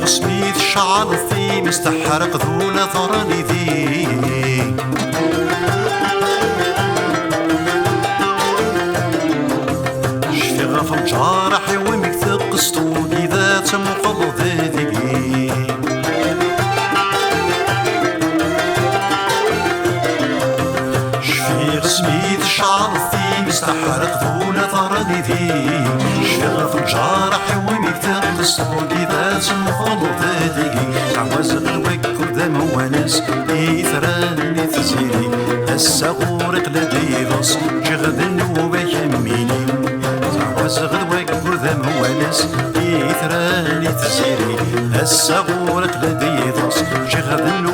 غسميت شعر الثيم استحرق ذولا ثراني ذي شفي غف جارحي ومك ثقستو إذا تمقض ذي شفي غسميت شعر الثيم استحرق ذولا ثراني ذي شفي غف جارحي ومك ثقستو إذا تمقض ذي عوز الوكر ذا موانس إثراني تزيري هسا غورق لدي ضص جغد النوبة يميني عوز الوكر ذا موانس إثراني تزيري هسا غورق لدي ضص جغد النوبة